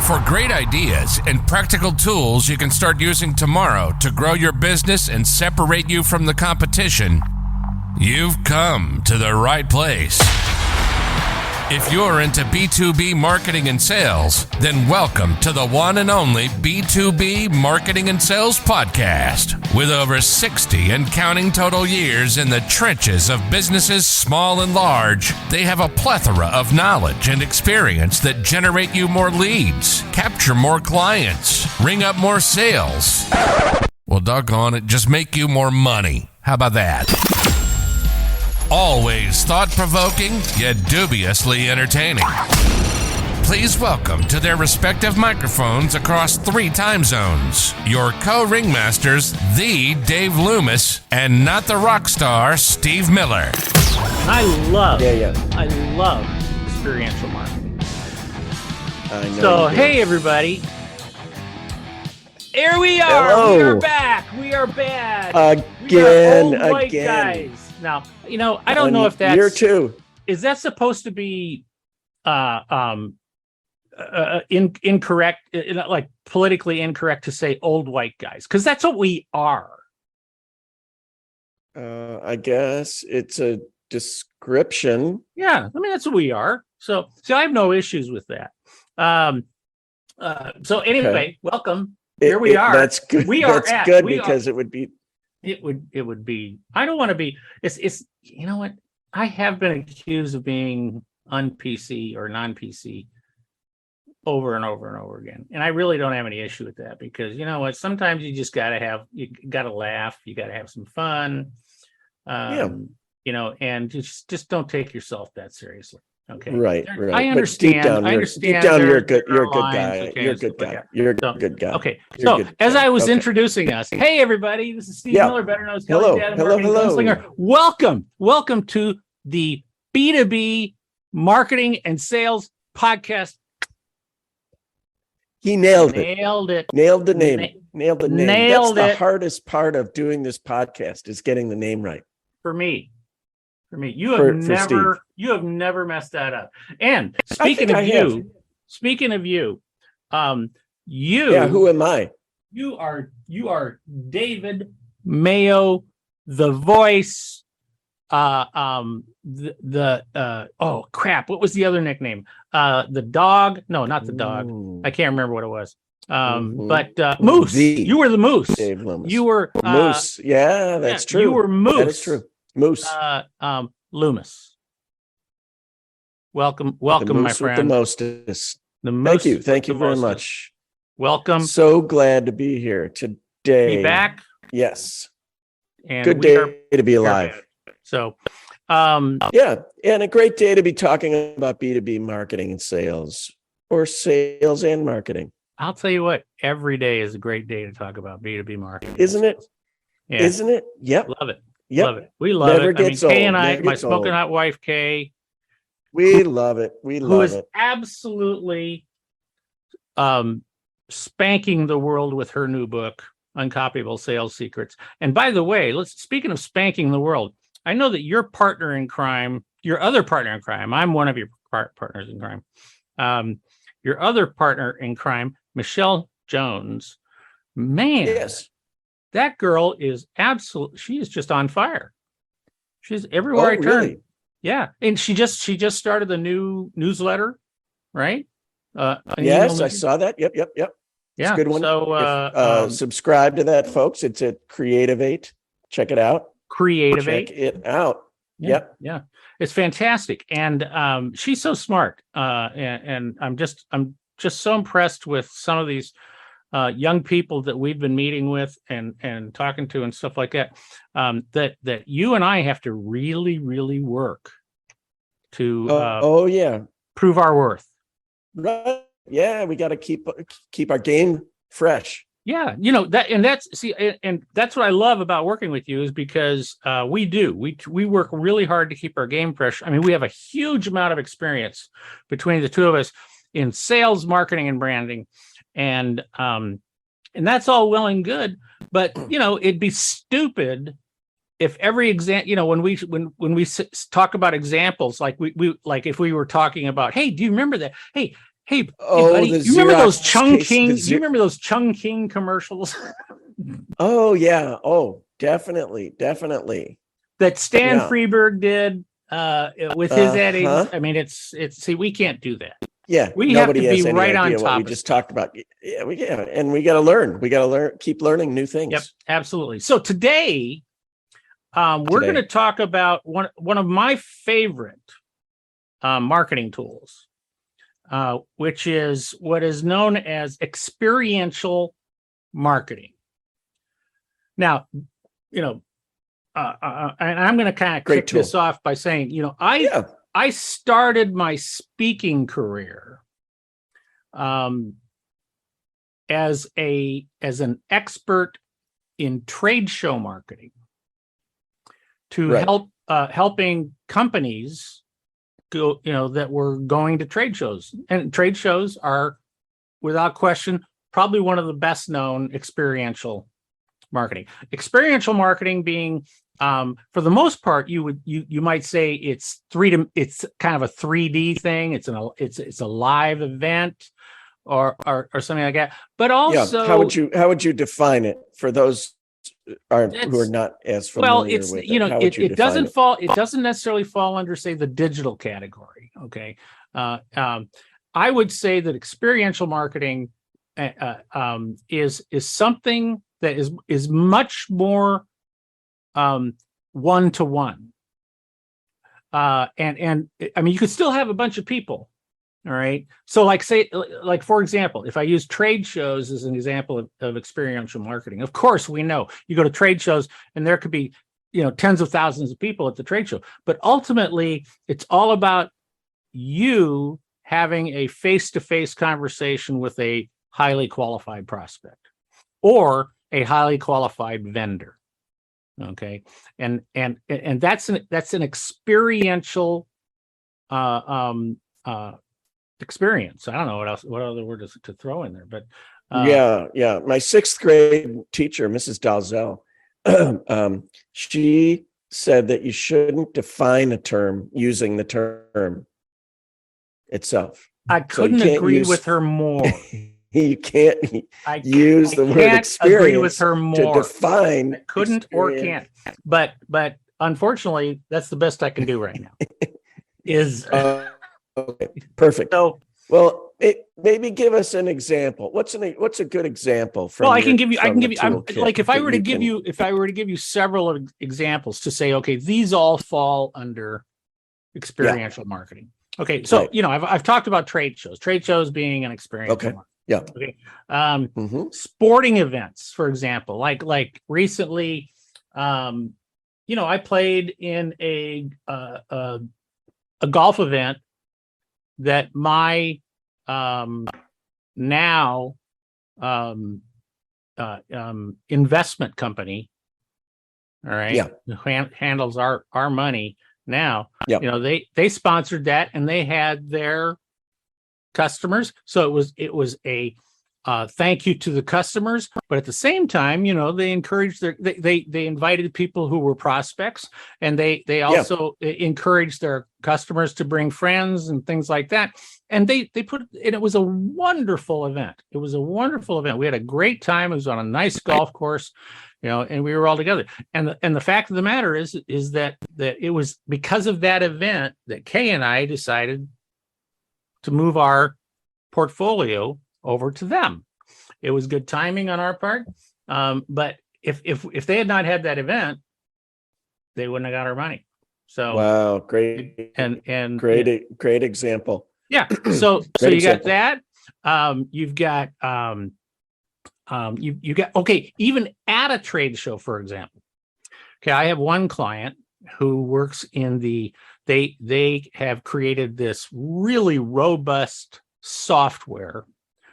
For great ideas and practical tools you can start using tomorrow to grow your business and separate you from the competition, you've come to the right place. If you're into B2B marketing and sales, then welcome to the one and only B2B Marketing and Sales Podcast. With over 60 and counting total years in the trenches of businesses small and large, they have a plethora of knowledge and experience that generate you more leads, capture more clients, ring up more sales. Well, doggone it, just make you more money. How about that? Always thought-provoking, yet dubiously entertaining. Please welcome to their respective microphones across 3 time zones, your co-ringmasters, the Dave Loomis, and not the rock star, Steve Miller. I love experiential marketing. I know. So, hey, everybody. Here we are. Hello. We are back. We are bad. Again. Guys. Now, I don't know if that's year 2. Is that supposed to be incorrect, like politically incorrect to say old white guys? Because that's what we are. I guess it's a description. Yeah, I mean that's what we are. So I have no issues with that. So anyway, Okay. Welcome. Here we are. That's good. Because it would be. It would be. I don't want to be. It's. You know what? I have been accused of being un-PC or non-PC over and over and over again, and I really don't have any issue with that because you know what? Sometimes you just gotta laugh. You gotta have some fun. And just don't take yourself that seriously. Okay. Right. I understand. Deep down, you're a good guy. You're a good guy. You're a good guy. Okay. So as I was introducing us, hey everybody, this is Steve Miller, better known as Kelly Dad, Marketing Gunslinger. Welcome to the B2B Marketing and Sales Podcast. He nailed it. Nailed the name. That's the hardest part of doing this podcast is getting the name right. For me, you have never messed that up. And speaking of you, who am I? You are David Mayo, the voice. Oh crap! What was the other nickname? The dog? No, not the dog. I can't remember what it was. But Moose. You were the Moose. Dave Loomis. You were Moose. Yeah, that's true. You were Moose. That is true. Moose. Loomis. Welcome, my friend. The mostest. Thank you very much. Welcome. So glad to be here today. Be back. Yes. And good day to be alive. So, and a great day to be talking about B2B marketing and sales, or sales and marketing. I'll tell you what, every day is a great day to talk about B2B marketing. Isn't it? Yeah. Isn't it? Yep. Love it. Yep. Love it. We love Never it. Gets Kay old. and I, Never my gets smoking old. hot wife, Kay. We love it. Who is absolutely spanking the world with her new book, Uncopyable Sales Secrets. And by the way, speaking of spanking the world, I know that your partner in crime, your other partner in crime, I'm one of your partners in crime. Your other partner in crime, Michelle Jones, man, yes, that girl is she is just on fire. She's everywhere I turn. Really? Yeah, and she just started the new newsletter, right? Yes, I saw that. Yep. Yeah, it's a good one. So subscribe to that, folks. It's at Creativate. Check it out. Creativate. Check it out. Yeah, it's fantastic, and she's so smart. And I'm just so impressed with some of these young people that we've been meeting with and talking to and stuff like that. That you and I have to really, really work to prove our worth. Right. Yeah, we got to keep our game fresh. Yeah, that's what I love about working with you is because we work really hard to keep our game fresh. I mean, we have a huge amount of experience between the two of us in sales, marketing, and branding, and that's all well and good. But it'd be stupid if every example, when we talk about examples, like we like if we were talking about, hey, do you remember that? Hey, Hey, Oh, buddy, the you remember those Xerox Chung case, King? the Do you remember those Chung King commercials Oh yeah. Oh, definitely. that Stan Yeah. Freberg did with his ad agency? Uh-huh. I mean, it's see, we can't do that. Yeah. We have Nobody to be has any right on idea what top we of just stuff. talked about. Yeah, and we got to learn. We got to learn, keep learning new things. Yep, absolutely. So today, we're going to talk about one of my favorite marketing tools, which is what is known as experiential marketing. Now, you know, and I'm going to kind of kick this off by saying, you know, I started my speaking career as an expert in trade show marketing to helping companies go, you know, that were going to trade shows. And trade shows are, without question, probably one of the best known experiential marketing. Experiential marketing being, for the most part, you might say it's kind of a 3D thing. It's a live event or something like that. But also, how would you define it for those who are not as familiar with it? You know, it doesn't necessarily fall under, say, the digital category. Okay. I would say that experiential marketing is something that is much more one-to-one. And I mean, you could still have a bunch of people. All right. So like for example, if I use trade shows as an example of experiential marketing, of course, we know you go to trade shows and there could be, you know, tens of thousands of people at the trade show, but ultimately it's all about you having a face-to-face conversation with a highly qualified prospect or a highly qualified vendor. Okay. And that's an experiential, experience. I don't know what other word to throw in there, but yeah. My 6th grade teacher, Mrs. Dalzell, she said that you shouldn't define a term using the term itself. I couldn't agree with her more. You can't use the word experience agree with her more. To define. I couldn't experience. Or can't. But unfortunately, that's the best I can do right now. Is okay, perfect. So, well, maybe give us an example. What's a good example from? Well, I can give you. Like if I were to give you several examples to say, okay, these all fall under experiential marketing. Okay, so you know, I've talked about trade shows. Trade shows being an experiential marketing. Yeah. Okay. Sporting events, for example, like recently, you know, I played in a golf event that my now investment company, all right, handles our money now. You know, they sponsored that and they had their customers, so it was a thank you to the customers, but at the same time, you know, they encouraged they invited people who were prospects, and they also encouraged their customers to bring friends and things like that. And they put, and it was a wonderful event. It was a wonderful event. We had a great time. It was on a nice golf course, you know, and we were all together. And the fact of the matter is that it was because of that event that Kay and I decided to move our portfolio over to them. It was good timing on our part, but if they had not had that event, they wouldn't have got our money. So wow, great and great example. Yeah. So you got that. You've got you got, okay, even at a trade show, for example. Okay, I have one client who works in they have created this really robust software.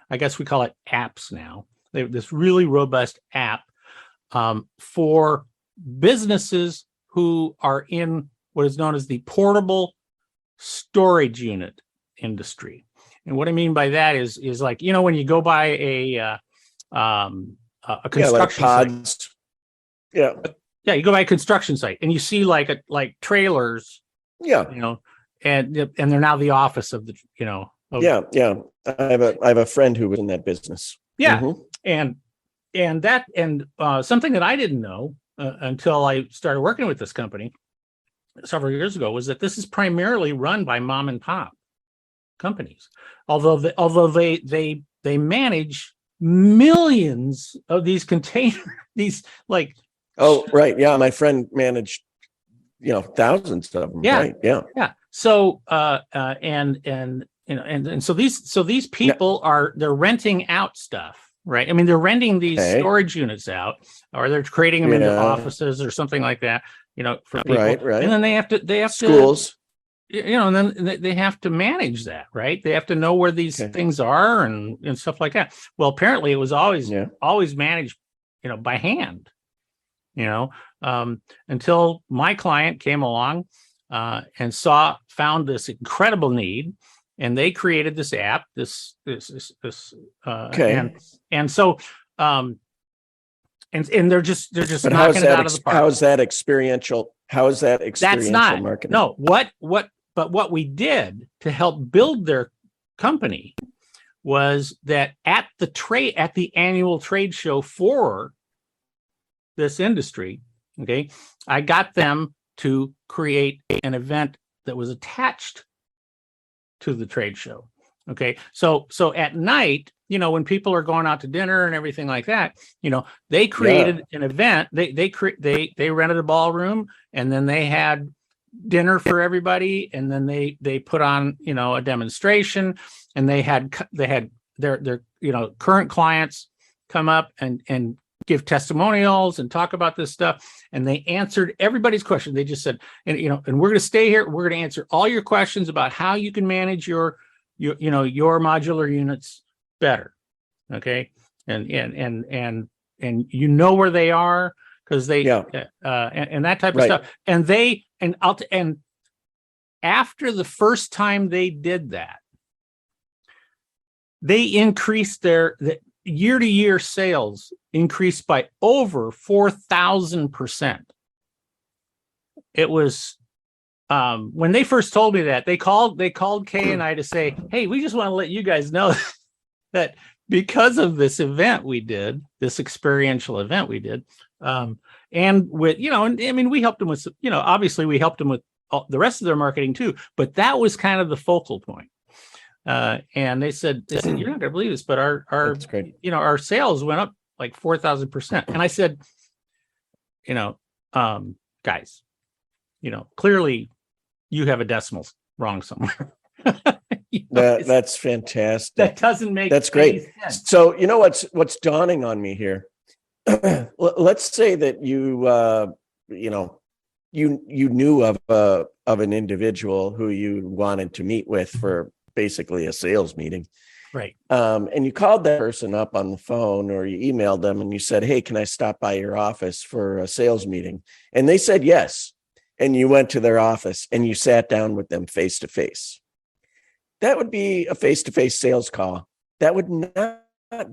I guess we call it apps now. They have this really robust app for businesses who are in what is known as the portable storage unit industry. And what I mean by that is like, you know, when you go by a construction site. Yeah, you go by a construction site and you see like trailers. Yeah. You know, and they're now the office of the, you know, Yeah. I have a friend who was in that business. Yeah. Mhm. And something that I didn't know until I started working with this company several years ago was that this is primarily run by mom and pop companies, although they manage millions of these containers, these like. Oh, right. Yeah. My friend managed, thousands of them. Yeah. Right. Yeah. Yeah. So and so these people they're renting out stuff, right? I mean, they're renting these Okay. storage units out, or they're creating them into Yeah. offices or something like that, for people. Right. And then they have to Schools. and then they have to manage that, right? They have to know where these Okay. things are and stuff like that. Well, apparently it was always managed, by hand, until my client came along and found this incredible need, and they created this app, this Okay. and so and they're just But knocking it out of the park. How is that experiential? How is that That's experiential not marketing? no what we did to help build their company was that at the annual trade show for this industry, okay, I got them to create an event that was attached to the trade show. Okay, so at night, when people are going out to dinner and everything like that, they created an event. They rented a ballroom, and then they had dinner for everybody, and then they put on a demonstration, and they had their current clients come up and give testimonials and talk about this stuff, and they answered everybody's question. They just said, and we're going to stay here. We're going to answer all your questions about how you can manage your modular units better. Okay. And where they are, because they and that type of stuff. And after the first time they did that, they increased their year-to-year sales increased by over 4,000%. It was when they first told me that, they called Kay and I to say, hey, we just want to let you guys know that because of this event we did, this experiential event we did, and with we helped them with obviously we helped them with the rest of their marketing too, but that was kind of the focal point. And they said you're not going to believe this, but our That's great. our sales went up like 4,000%. And I said, guys, clearly you have a decimal wrong somewhere. That's fantastic. That doesn't make That's great. sense. So what's dawning on me here. Let's say that you knew of an individual who you wanted to meet with for basically a sales meeting. Right. And you called that person up on the phone, or you emailed them and you said, hey, can I stop by your office for a sales meeting? And they said yes. And you went to their office and you sat down with them face to face. That would be a face-to-face sales call. That would not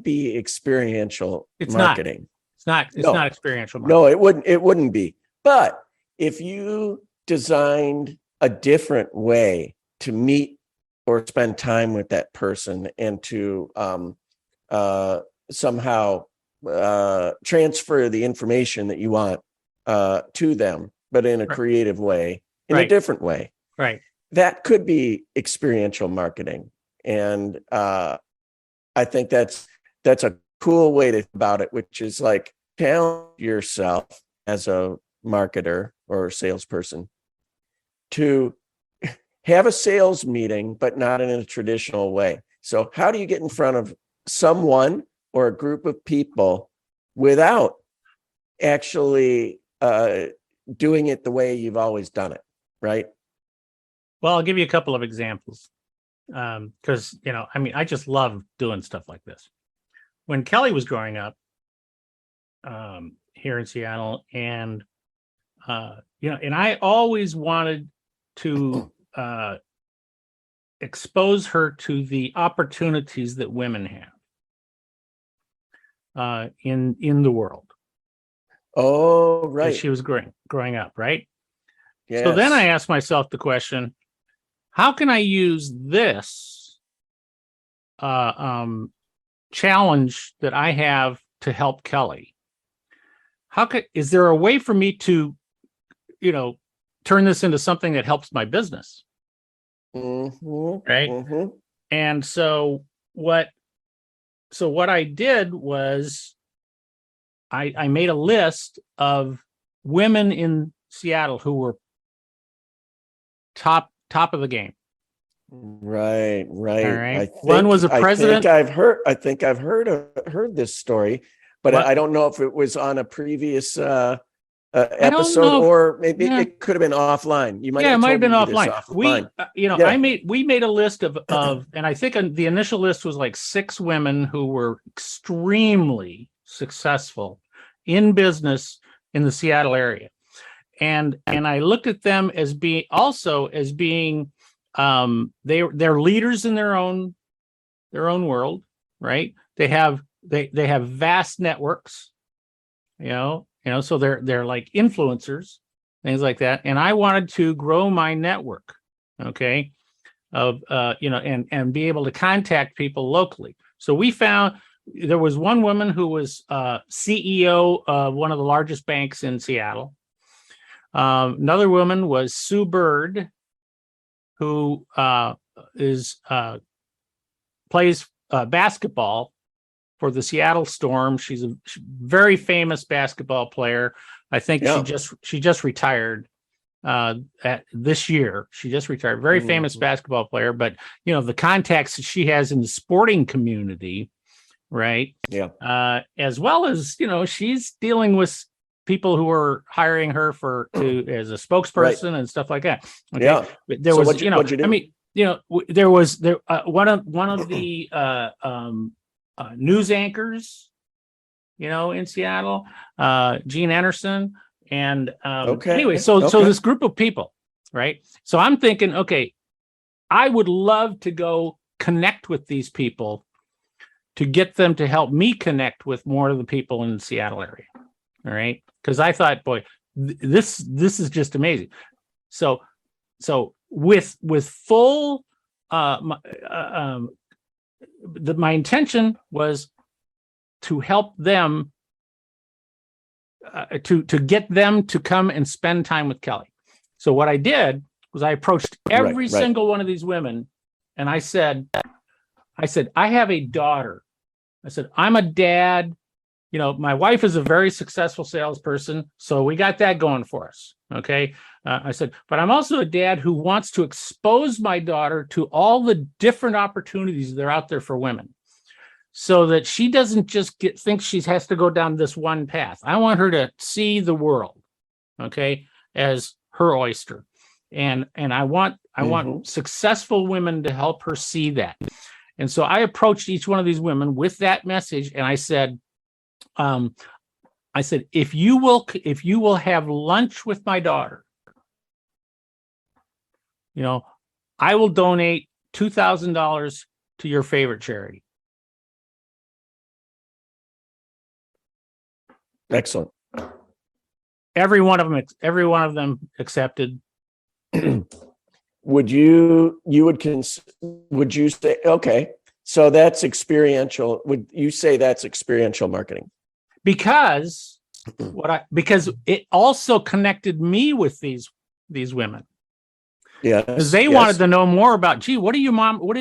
be experiential marketing. It's not experiential marketing. No, it wouldn't be. But if you designed a different way to meet or spend time with that person and to somehow transfer the information that you want to them, but in a creative way, in a different way. Right. That could be experiential marketing. And I think that's a cool way to think about it, which is like challenge yourself as a marketer or a salesperson to have a sales meeting, but not in a traditional way. So how do you get in front of someone or a group of people without actually doing it the way you've always done it, right? Well, I'll give you a couple of examples because, I just love doing stuff like this. When Kelly was growing up here in Seattle, and, and I always wanted to expose her to the opportunities that women have in the world. Oh, right. As she was growing up, right? Yes. So then I asked myself the question, how can I use this challenge that I have to help Kelly. Is there a way for me to, turn this into something that helps my business? Right. And so what I did was I made a list of women in Seattle who were top of the game. Right. All right. One was a president. I think I've heard this story, but I don't know if it was on a previous episode or maybe it could have been offline. You might it might have been offline. We made a list of and I think the initial list was like 6 women who were extremely successful in business in the Seattle area. And I looked at them as being they're leaders in their own world, right? They have vast networks, so they're like influencers, things like that. And I wanted to grow my network, okay, of and be able to contact people locally. So we found there was one woman who was CEO of one of the largest banks in Seattle. Another woman was Sue Bird, who plays basketball for the Seattle Storm. She's a very famous basketball player. I think she just retired this year. She just retired. Very famous basketball player, but the contacts that she has in the sporting community, right? Yeah. As well as she's dealing with people who are hiring her as a spokesperson and stuff like that. Okay. Yeah. But there was, what'd you do? I mean, there was one of the news anchors, in Seattle, Gene Anderson. And anyway, so this group of people, right? So I'm thinking, okay, I would love to go connect with these people to get them to help me connect with more of the people in the Seattle area. All right. Because I thought, boy, this is just amazing. So with full my intention was to help them to get them to come and spend time with Kelly. So what I did was I approached every single one of these women, and I said, I have a daughter. I said, I'm a dad. My wife is a very successful salesperson, so we got that going for us. Okay. I said, but I'm also a dad who wants to expose my daughter to all the different opportunities that are out there for women, so that she doesn't just think she has to go down this one path. I want her to see the world, okay, as her oyster. And I want successful women to help her see that. And so I approached each one of these women with that message, and I said, if you will have lunch with my daughter, I will donate $2,000 to your favorite charity. Excellent. Every one of them accepted. Would you say, okay, so that's experiential? Would you say that's experiential marketing? Because it also connected me with these women. Yeah, because they wanted to know more about, gee, what do your mom? What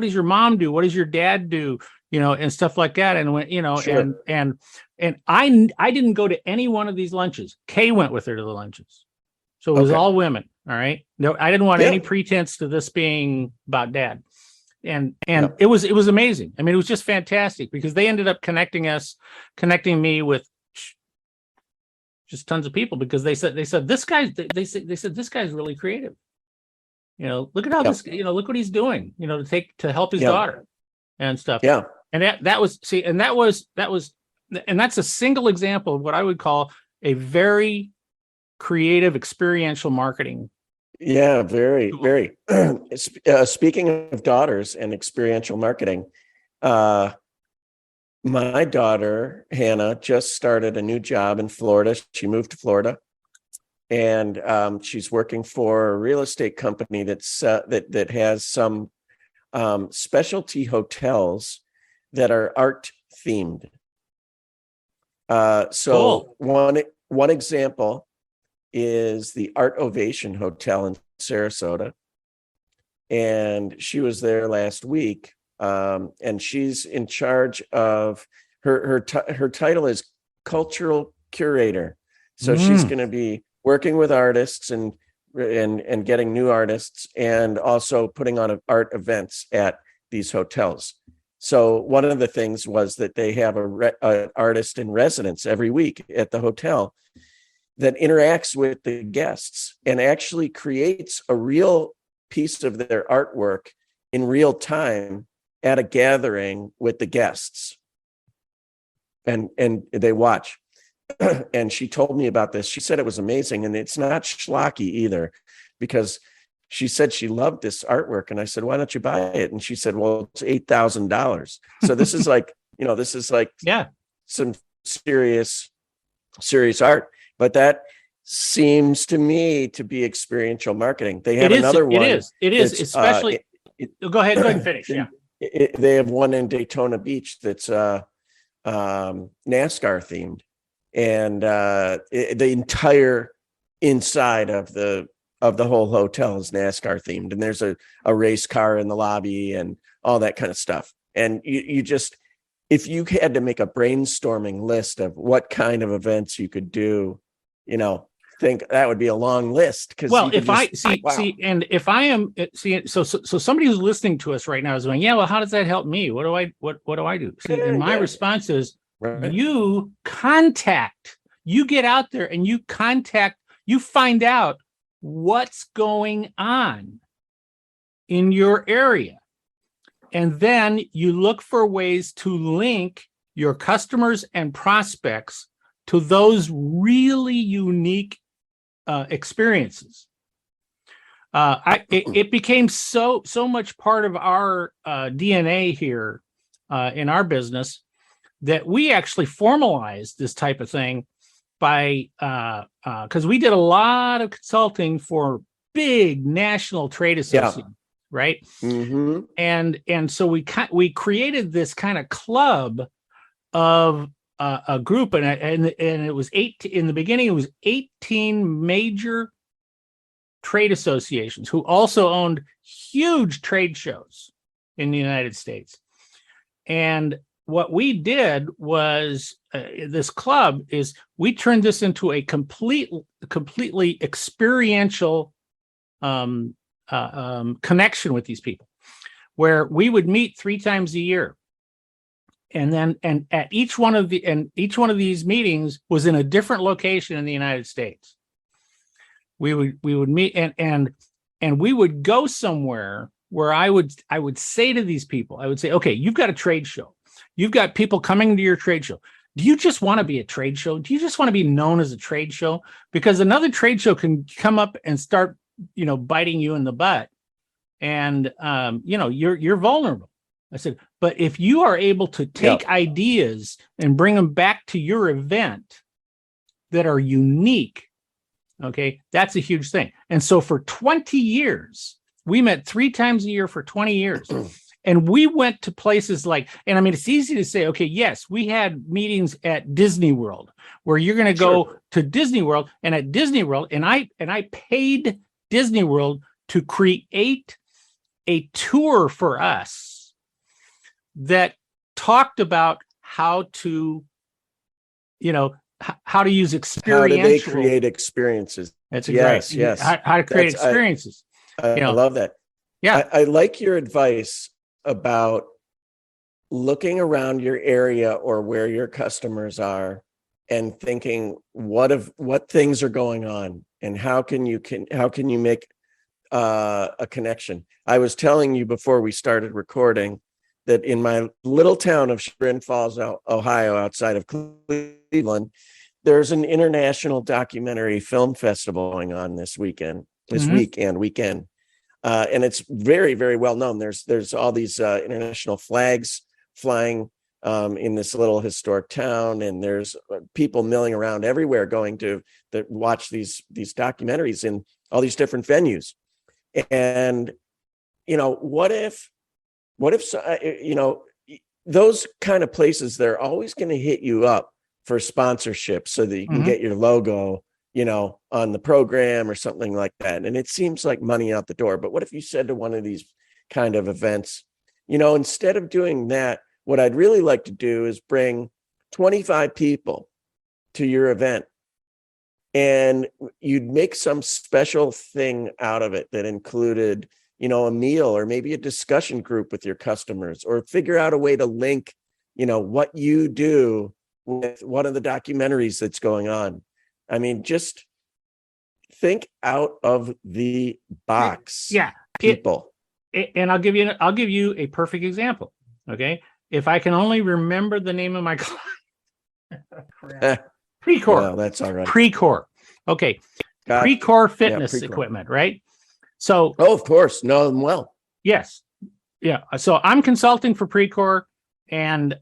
does your mom do? What does your dad do? And stuff like that. And when sure. and I didn't go to any one of these lunches. Kay went with her to the lunches, so it was all women. All right, no, I didn't want any pretense to this being about dad. And it was amazing. I mean, it was just fantastic because they ended up connecting me with just tons of people, because they said this guy's this guy's really creative. Look at how this, look what he's doing, to help his daughter and stuff. Yeah. And that's a single example of what I would call a very creative experiential marketing. Yeah, very, very. Speaking of daughters and experiential marketing, my daughter, Hannah, just started a new job in Florida. She moved to Florida, and she's working for a real estate company that has some specialty hotels that are art themed. So Cool. one example is the Art Ovation Hotel in Sarasota, and she was there last week, and she's in charge of her title is cultural curator. So she's going to be working with artists and getting new artists, and also putting on art events at these hotels. So one of the things was that they have an artist in residence every week at the hotel that interacts with the guests and actually creates a real piece of their artwork in real time at a gathering with the guests. And they watch. And she told me about this. She said it was amazing. And it's not schlocky either, because she said she loved this artwork. And I said, why don't you buy it? And she said, well, it's $8,000. So this is like, Yeah, some serious art. But that seems to me to be experiential marketing. They have another one. It is, especially. Go ahead and finish. Yeah. They have one in Daytona Beach that's NASCAR themed, and the entire inside of the whole hotel is NASCAR themed, and there's a race car in the lobby and all that kind of stuff. And you just, if you had to make a brainstorming list of what kind of events you could do, think that would be a long list. Well, if I see, so somebody who's listening to us right now is going, yeah, well, how does that help me? What do I do? See, and my response is, right. You get out there and you find out what's going on in your area. And then you look for ways to link your customers and prospects to those really unique experiences. It became so much part of our DNA here in our business that we actually formalized this type of thing by because we did a lot of consulting for big national trade associations, right? Mm-hmm. And so we created this kind of club of a group, and it was in the beginning. It was 18 major trade associations who also owned huge trade shows in the United States. And what we did was this club is we turned this into a completely experiential connection with these people, where we would meet 3 times a year. And at each one of these meetings was in a different location in the United States. We would meet and we would go somewhere where I would say to these people, I would say, okay, you've got a trade show. You've got people coming to your trade show. Do you just want to be a trade show? Do you just want to be known as a trade show? Because another trade show can come up and start, biting you in the butt, and you're vulnerable. I said, but if you are able to take ideas and bring them back to your event that are unique, okay, that's a huge thing. And so for 20 years, we met 3 times a year for 20 years. And we went to places like, and I mean, it's easy to say, okay, yes, we had meetings at Disney World where you're going to go to Disney World, and at Disney World, and I paid Disney World to create a tour for us that talked about how to use experiential. How do they create experiences? That's yes. How to create experiences. I love that. Yeah. I like your advice about looking around your area or where your customers are and thinking what things are going on and how can you make a connection. I was telling you before we started recording that in my little town of Chagrin Falls, Ohio, outside of Cleveland, there's an international documentary film festival going on this weekend. And it's very, very well known. There's all these international flags flying in this little historic town, and there's people milling around everywhere going to watch these documentaries in all these different venues. And what if What if, those kind of places, they're always going to hit you up for sponsorship so that you can get your logo, on the program or something like that. And it seems like money out the door. But what if you said to one of these kind of events, instead of doing that, what I'd really like to do is bring 25 people to your event, and you'd make some special thing out of it that included, a meal or maybe a discussion group with your customers, or figure out a way to link, what you do with one of the documentaries that's going on. I mean, just think out of the box. Yeah. People. And I'll give you a perfect example. Okay. If I can only remember the name of my client. Precor. Well, that's all right. Precor. Okay. Precor fitness equipment, right? So, of course, know them well. Yes. Yeah. So I'm consulting for Precor, and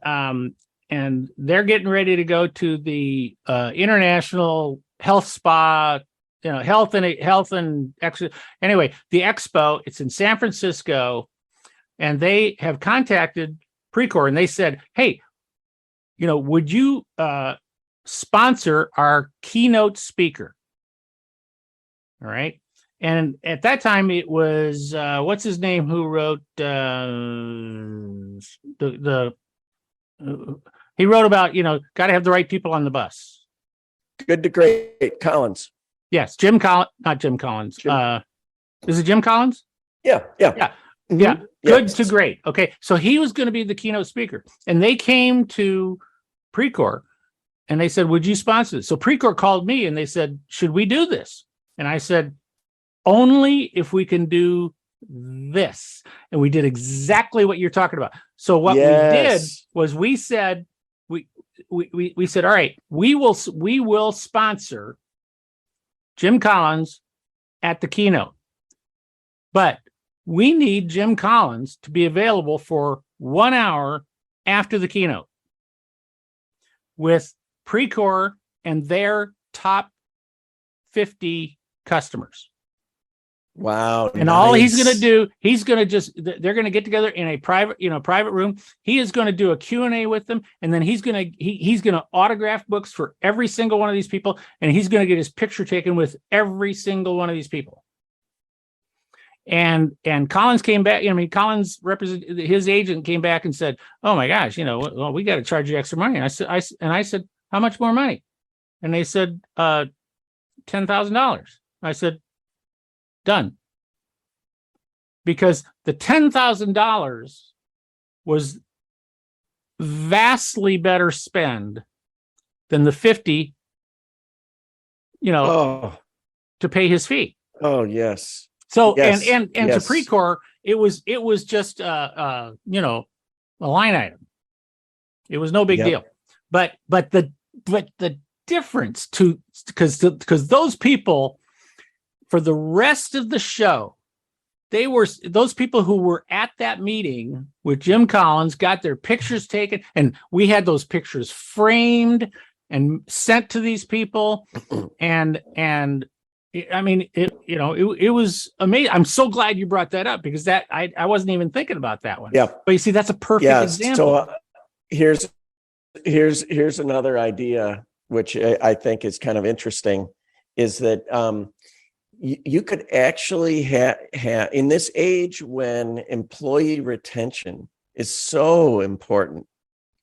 they're getting ready to go to the International Health Spa, health and exercise. Anyway, the expo, it's in San Francisco, and they have contacted Precor, and they said, hey, would you sponsor our keynote speaker? All right. And at that time, it was what's his name who wrote he wrote about got to have the right people on the bus. Good to Great, Collins. Yes, Jim Collins, not Jim Collins. Is it Jim Collins? Yeah. Mm-hmm. Yeah. Good to Great. Okay, so he was going to be the keynote speaker, and they came to Precor, and they said, "Would you sponsor this?" So Precor called me, and they said, "Should we do this?" And I said, only if we can do this. And we did exactly what you're talking about. So what we did was we said, we said, all right, we will sponsor Jim Collins at the keynote, but we need Jim Collins to be available for 1 hour after the keynote with Precor and their top 50 customers. Wow. And all he's going to do, they're going to get together in a private room. He is going to do a Q&A with them. And then he's going to autograph books for every single one of these people. And he's going to get his picture taken with every single one of these people. And Collins came back. Collins his agent came back and said, oh my gosh, well, we got to charge you extra money. And I said, how much more money? And they said, $10,000. I said, done. Because the $10,000 was vastly better spend than the 50, to pay his fee. Oh, yes. So, yes. and yes. To Precor, it was just a line item. It was no big deal. But the difference because those people, for the rest of the show, those people who were at that meeting with Jim Collins got their pictures taken, and we had those pictures framed and sent to these people. And I mean, it was amazing. I'm so glad you brought that up, because that I wasn't even thinking about that one. Yeah. But you see, that's a perfect example. So here's another idea, which I think is kind of interesting, is that you could actually have in this age when employee retention is so important,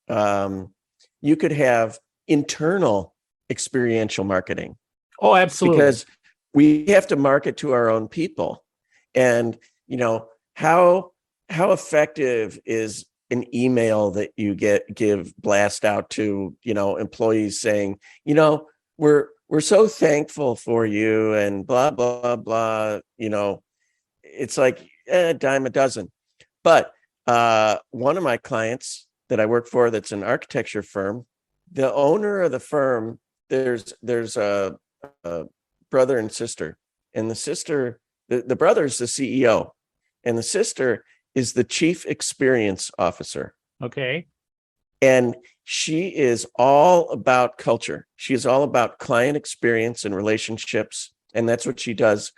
you could have internal experiential marketing. Oh, absolutely. Because we have to market to our own people. And, how effective is an email that you give blast out to, employees saying, we're so thankful for you and blah, blah, blah. It's like a dime a dozen. But one of my clients that I work for, that's an architecture firm, the owner of the firm, there's a brother and sister, and the sister, the brother is the CEO, and the sister is the chief experience officer. Okay. And she is all about culture. She is all about client experience and relationships. And that's what she does.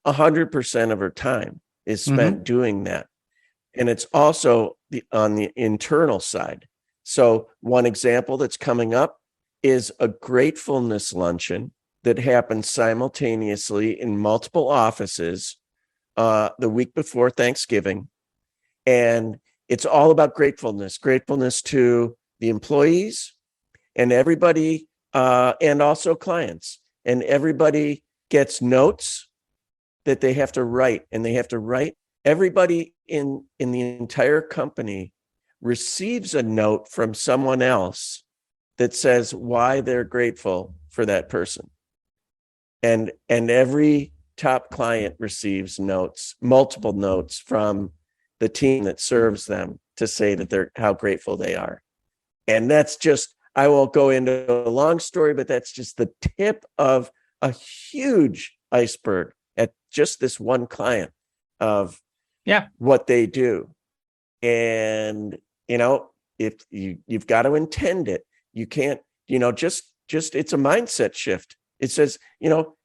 100% of her time is spent doing that. and it's also on the internal side. So one example that's coming up is a gratefulness luncheon that happens simultaneously in multiple offices the week before Thanksgiving. And it's all about gratefulness to the employees and everybody, and also clients. And everybody gets notes that they have to write, and they have to write. Everybody in the entire company receives a note from someone else that says why they're grateful for that person. And every top client receives notes, multiple notes from the team that serves them to say that they're how grateful they are. And that's just, I won't go into a long story, but that's just the tip of a huge iceberg at just this one client of what they do. And, if you've got to intend it, you can't, just it's a mindset shift. It says,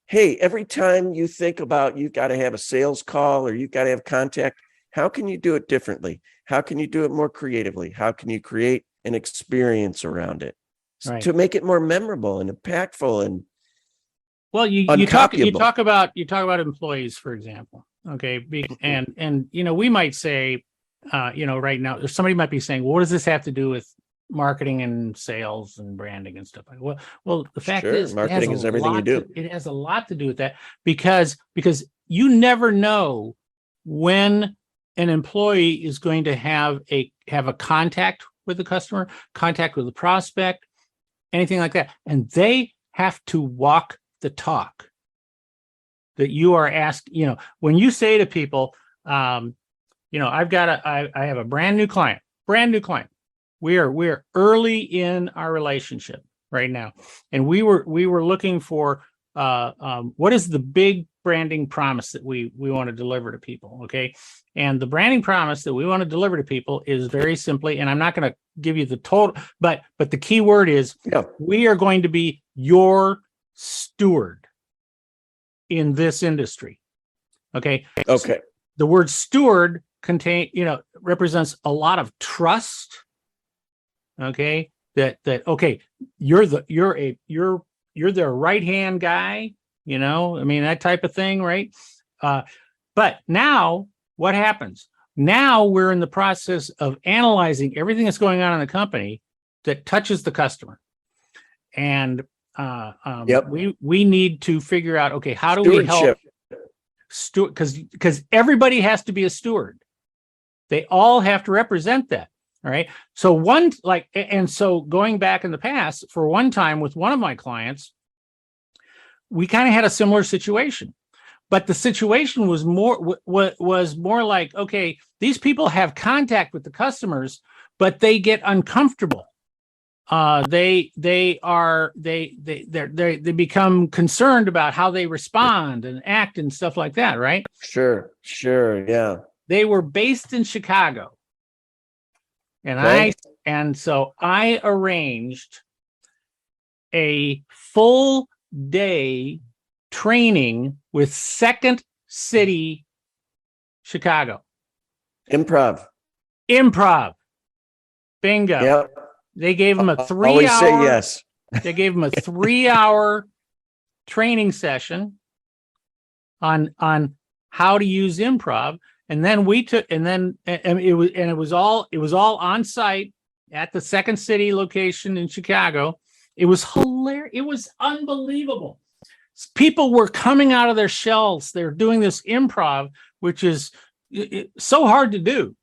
hey, every time you think about you've got to have a sales call or you've got to have contact, how can you do it differently? How can you do it more creatively? How can you create an experience around it to make it more memorable and impactful? And well, you talk about employees, for example. Okay. And we might say, right now, somebody might be saying, well, what does this have to do with marketing and sales and branding and stuff like that? Well, the fact is, marketing is everything you do. It has a lot to do with that because you never know when an employee is going to have a contact with the customer, contact with the prospect, anything like that. And they have to walk the talk that you are asked. When you say to people, I have a brand new client. We're early in our relationship right now. And we were looking for what is the big branding promise that we want to deliver to people. Okay. And the branding promise that we want to deliver to people is very simply, and I'm not going to give you the total, but the key word is we are going to be your steward in this industry. Okay. Okay. The word steward represents a lot of trust. Okay. That okay, you're the right hand guy, that type of thing, right? But now what happens? Now we're in the process of analyzing everything that's going on in the company that touches the customer. And we need to figure out, okay, how do we help steward? Because everybody has to be a steward. They all have to represent that. All right. So so going back in the past, for one time with one of my clients, we kind of had a similar situation, but the situation was more like, okay, these people have contact with the customers, but they get uncomfortable. They become concerned about how they respond and act and stuff like that. Right. Sure. Yeah. They were based in Chicago. And so I arranged a full day training with Second City, Chicago. Improv. Bingo. Yep. They gave them a 3 Always hour. say yes. They gave them a 3 hour training session on how to use improv. And then it was all on site at the Second City location in Chicago. It was hilarious. It was unbelievable. People were coming out of their shells. They're doing this improv, which is so hard to do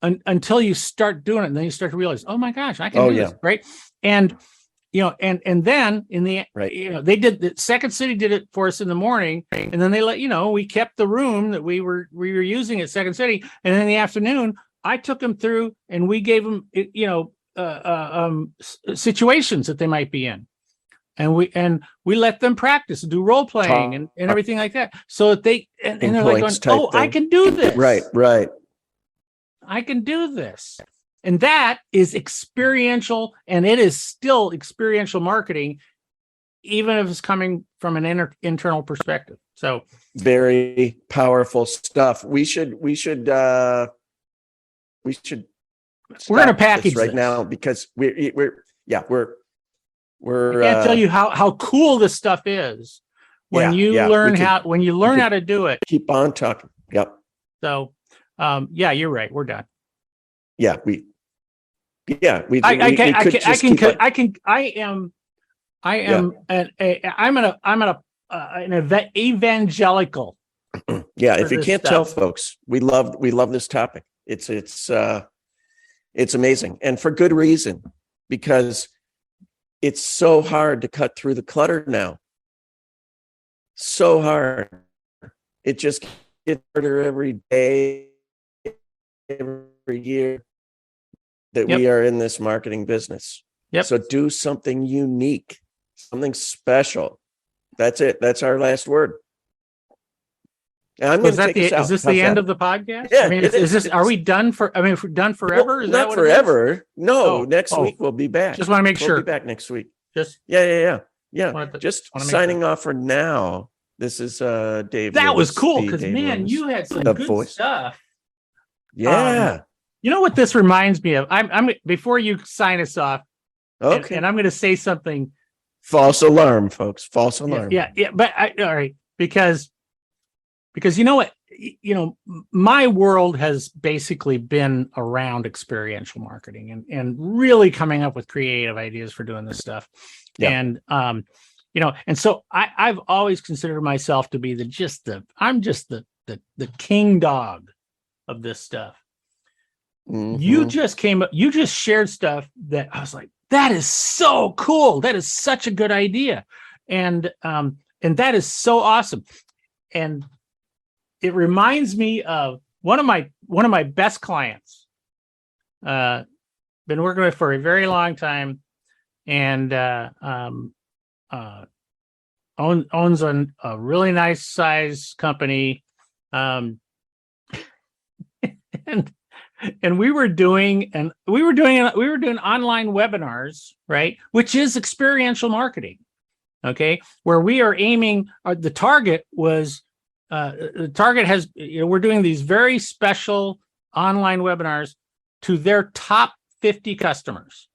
until you start doing it. And then you start to realize, oh my gosh, I can do this. Right. And then in the, they did the Second City did it for us in the morning, and then they we kept the room that we were using at Second City. And then in the afternoon, I took them through and we gave them, situations that they might be in. And we let them practice and do role playing and everything like that. So that they, and they're like going, oh, I can do this. Right. I can do this. And that is experiential, and it is still experiential marketing, even if it's coming from an internal perspective. So very powerful stuff. We should we should. We're going to stop package this right this. now because we're I can't tell you how cool this stuff is when you learn how to do it. Keep on talking. Yep. So, yeah, you're right. We're done. Yeah, we could I'm an evangelical. Yeah, if you can't tell, stuff. folks, we love this topic. It's amazing, and for good reason, because it's so hard to cut through the clutter now. So hard. It just gets harder every day, every year that we are in this marketing business. Yep. So do something unique, something special. That's it. That's our last word. And I'm going to take us out. Is this the end of the podcast? Yeah, I mean, is this? Are we done for? I mean, done forever? Well, is not that what forever. No, next week we'll be back. Just want to make sure. We'll be back next week. Just yeah. Just signing off for now. This is Dave. That Lewis, was cool because Dave man, Lewis, you had some the good voice. stuff. Yeah. You know what this reminds me of? I'm before you sign us off. Okay. And I'm going to say something. False alarm, folks. False alarm. Yeah. But all right, because you know what, my world has basically been around experiential marketing and really coming up with creative ideas for doing this stuff. Yeah. And and so I've always considered myself to be I'm just the king dog of this stuff. Mm-hmm. You just shared stuff that I was like, that is so cool. That is such a good idea. And that is so awesome. And it reminds me of one of my best clients. Been working with for a very long time, and owns a really nice size company. And we were doing online webinars, right? Which is experiential marketing. Okay. Where we are aiming, the target was, we're doing these very special online webinars to their top 50 customers.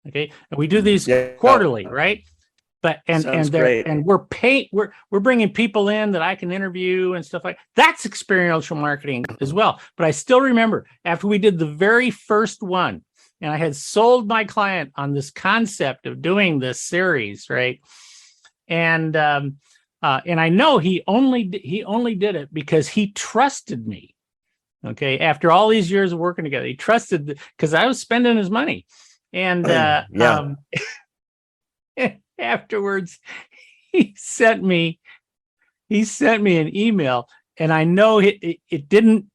Okay. And we do these quarterly, right? But we're bringing people in that I can interview and stuff like that's experiential marketing as well. But I still remember after we did the very first one, and I had sold my client on this concept of doing this series, right? And I know he only did it because he trusted me. Okay, after all these years of working together, he trusted because I was spending his money, and afterwards he sent me an email, and I know it didn't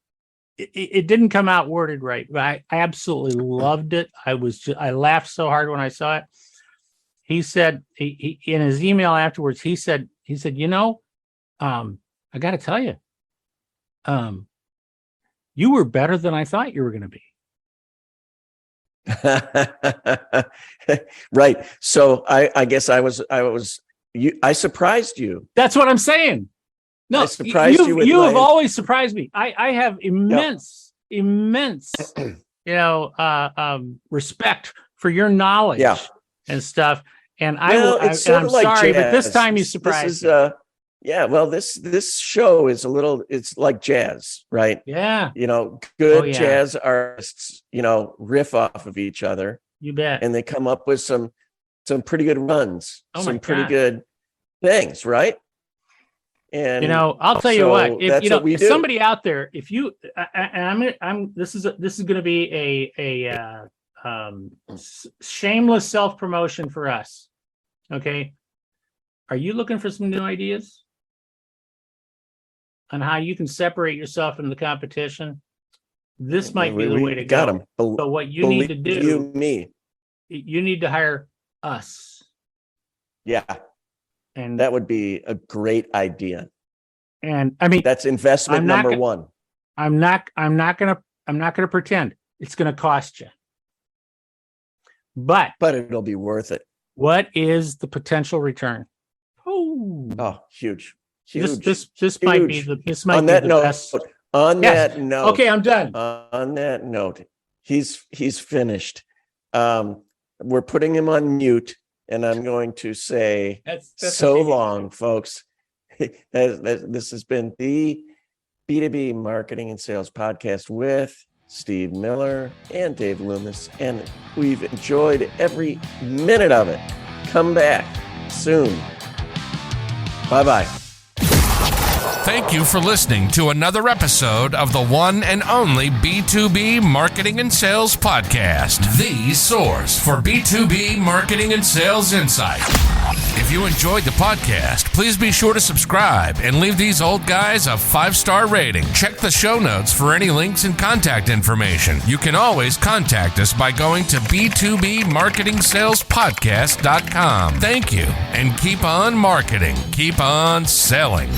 come out worded right, but I absolutely loved it. I laughed so hard when I saw it. He said he in his email afterwards, he said, I got to tell you, you were better than I thought you were going to be. Right. So I guess I surprised you. That's what I'm saying. No, I surprised you. You have always surprised me. I have immense, respect for your knowledge and stuff. And I'm sorry, but this time you surprised me. This show is it's like jazz, right? Yeah. Good jazz artists, riff off of each other. You bet. And they come up with some pretty good runs, some pretty good things, right? And I'll tell you what, if somebody out there, if you, this is going to be a shameless self-promotion for us. Okay. Are you looking for some new ideas on how you can separate yourself from the competition? This might be the way to go. But what you need to do, you need to hire us. Yeah. And that would be a great idea. And I mean, that's investment number one. I'm not going to pretend it's going to cost you. But it'll be worth it. What is the potential return? Oh, huge. This might be the best. On that note. Okay, I'm done. On that note, He's finished. We're putting him on mute, and I'm going to say That's so okay. long, folks. This has been the B2B Marketing and Sales Podcast with Steve Miller and Dave Loomis, and we've enjoyed every minute of it. Come back soon. Bye-bye. Thank you for listening to another episode of the one and only B2B Marketing and Sales Podcast, the source for B2B marketing and sales insight. If you enjoyed the podcast, please be sure to subscribe and leave these old guys a 5-star rating. Check the show notes for any links and contact information. You can always contact us by going to b2bmarketingsalespodcast.com. Thank you, and keep on marketing, keep on selling.